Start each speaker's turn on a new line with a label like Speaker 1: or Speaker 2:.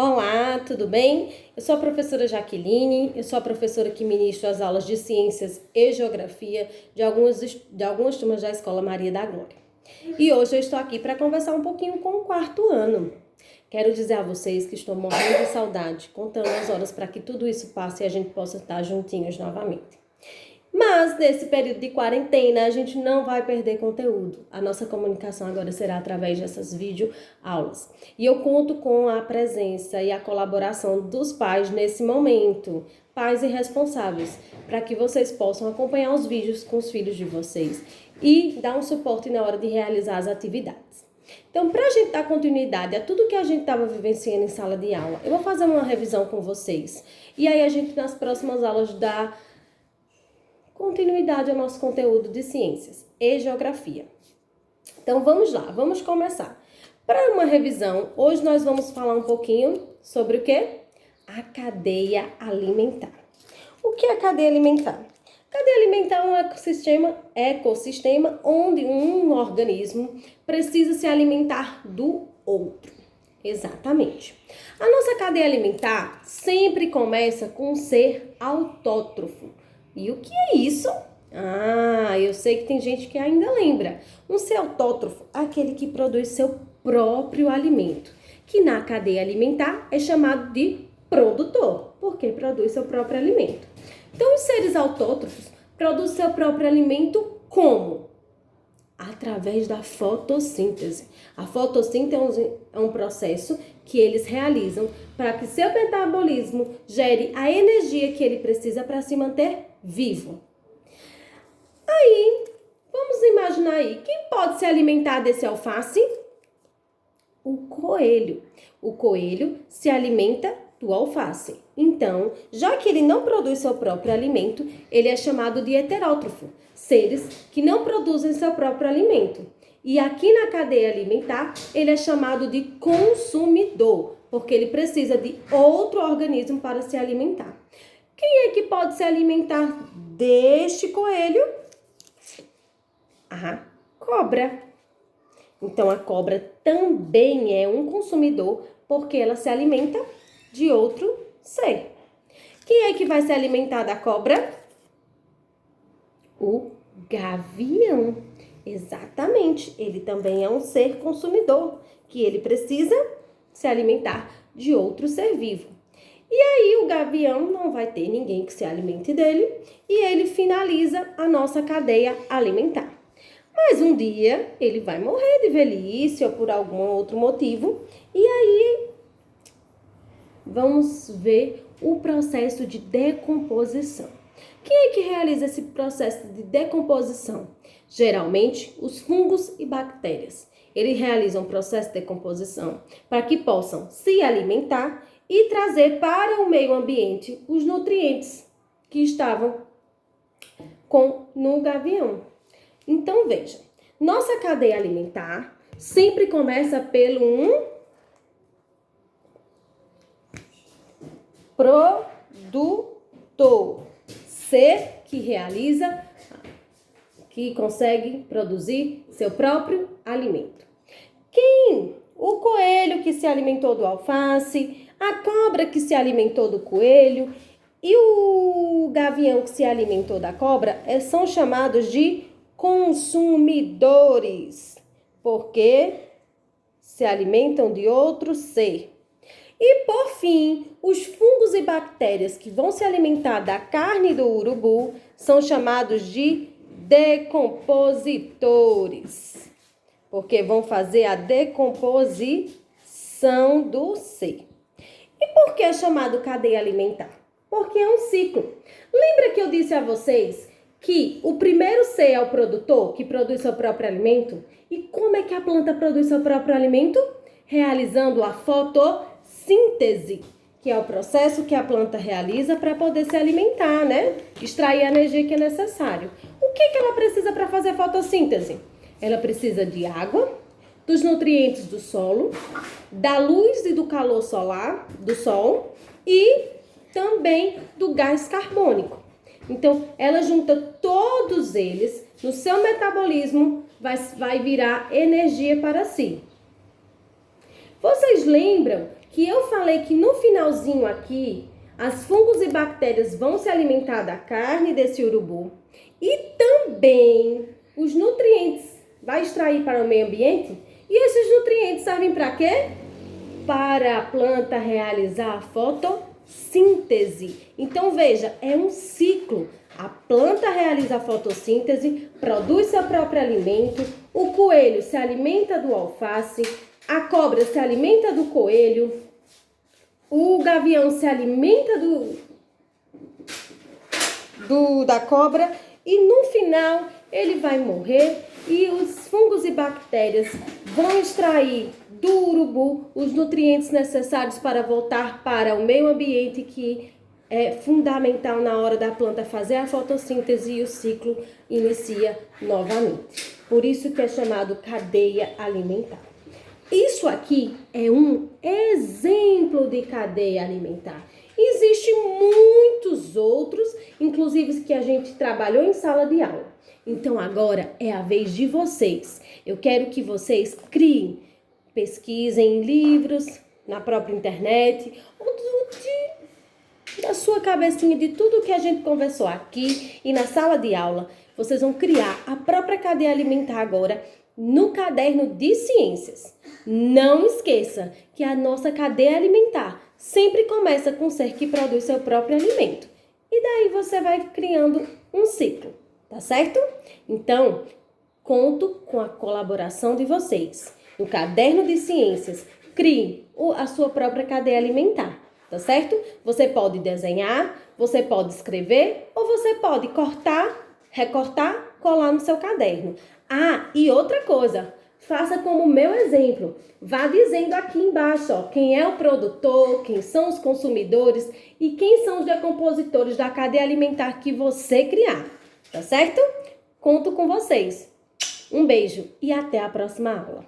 Speaker 1: Olá, tudo bem? Eu sou a professora Jaqueline, eu sou a professora que ministro as aulas de Ciências e Geografia de algumas turmas da Escola Maria da Glória. E hoje eu estou aqui para conversar um pouquinho com o quarto ano. Quero dizer a vocês que estou morrendo de saudade, contando as horas para que tudo isso passe e a gente possa estar juntinhos novamente. Mas, nesse período de quarentena, a gente não vai perder conteúdo. A nossa comunicação agora será através dessas videoaulas. E eu conto com a presença e a colaboração dos pais nesse momento, pais e responsáveis, para que vocês possam acompanhar os vídeos com os filhos de vocês e dar um suporte na hora de realizar as atividades. Então, para a gente dar continuidade a tudo que a gente estava vivenciando em sala de aula, eu vou fazer uma revisão com vocês. E aí a gente, nas próximas aulas, dá continuidade ao nosso conteúdo de Ciências e Geografia. Então, vamos lá, vamos começar. Para uma revisão, hoje nós vamos falar um pouquinho sobre o quê? A cadeia alimentar. O que é a cadeia alimentar? A cadeia alimentar é um ecossistema onde um organismo precisa se alimentar do outro. Exatamente. A nossa cadeia alimentar sempre começa com um ser autótrofo. E o que é isso? Eu sei que tem gente que ainda lembra. Um ser autótrofo, aquele que produz seu próprio alimento, que na cadeia alimentar é chamado de produtor, porque produz seu próprio alimento. Então, os seres autótrofos produzem seu próprio alimento como? Através da fotossíntese. A fotossíntese é um processo que eles realizam para que seu metabolismo gere a energia que ele precisa para se manter vivo. Aí, vamos imaginar aí, quem pode se alimentar desse alface? O coelho. O coelho se alimenta do alface. Então, já que ele não produz seu próprio alimento, ele é chamado de heterótrofo, seres que não produzem seu próprio alimento. E aqui na cadeia alimentar, ele é chamado de consumidor, porque ele precisa de outro organismo para se alimentar. Quem é que pode se alimentar deste coelho? A cobra. Então, a cobra também é um consumidor, porque ela se alimenta de outro ser. Quem é que vai se alimentar da cobra? O gavião. Exatamente, ele também é um ser consumidor, que ele precisa se alimentar de outro ser vivo. E aí o gavião não vai ter ninguém que se alimente dele e ele finaliza a nossa cadeia alimentar. Mas um dia ele vai morrer de velhice ou por algum outro motivo e aí vamos ver o processo de decomposição. Quem é que realiza esse processo de decomposição? Geralmente, os fungos e bactérias. Eles realizam o processo de decomposição para que possam se alimentar e trazer para o meio ambiente os nutrientes que estavam no gavião. Então, veja, nossa cadeia alimentar sempre começa pelo um produtor, ser que consegue produzir seu próprio alimento. Quem? O coelho que se alimentou do alface, a cobra que se alimentou do coelho e o gavião que se alimentou da cobra são chamados de consumidores, porque se alimentam de outro ser. E, por fim, os fungos e bactérias que vão se alimentar da carne do urubu são chamados de decompositores, porque vão fazer a decomposição do ser. E por que é chamado cadeia alimentar? Porque é um ciclo. Lembra que eu disse a vocês que o primeiro ser é o produtor, que produz seu próprio alimento? E como é que a planta produz seu próprio alimento? Realizando a fotossíntese, que é o processo que a planta realiza para poder se alimentar, né? Extrair a energia que é necessário. O que ela precisa para fazer fotossíntese? Ela precisa de água, dos nutrientes do solo, da luz e do calor solar, do sol e também do gás carbônico. Então, ela junta todos eles, no seu metabolismo vai virar energia para si. Vocês lembram que eu falei que no finalzinho aqui, as fungos e bactérias vão se alimentar da carne desse urubu e também os nutrientes vai extrair para o meio ambiente. E esses nutrientes servem para quê? Para a planta realizar a fotossíntese. Então veja, é um ciclo. A planta realiza a fotossíntese, produz seu próprio alimento, o coelho se alimenta do alface, a cobra se alimenta do coelho, o gavião se alimenta da cobra e no final ele vai morrer e os fungos e bactérias vão extrair do urubu os nutrientes necessários para voltar para o meio ambiente, que é fundamental na hora da planta fazer a fotossíntese e o ciclo inicia novamente. Por isso que é chamado cadeia alimentar. Isso aqui é um exemplo de cadeia alimentar. Existem muitos outros, inclusive que a gente trabalhou em sala de aula. Então agora é a vez de vocês. Eu quero que vocês criem, pesquisem em livros, na própria internet, ou da sua cabecinha, de tudo que a gente conversou aqui e na sala de aula. Vocês vão criar a própria cadeia alimentar agora no caderno de ciências. Não esqueça que a nossa cadeia alimentar sempre começa com o ser que produz seu próprio alimento. E daí você vai criando um ciclo, tá certo? Então, conto com a colaboração de vocês. No caderno de ciências, crie a sua própria cadeia alimentar, tá certo? Você pode desenhar, você pode escrever ou você pode cortar, recortar, colar no seu caderno. Ah, e outra coisa, faça como o meu exemplo. Vá dizendo aqui embaixo, ó, quem é o produtor, quem são os consumidores e quem são os decompositores da cadeia alimentar que você criar, tá certo? Conto com vocês. Um beijo e até a próxima aula.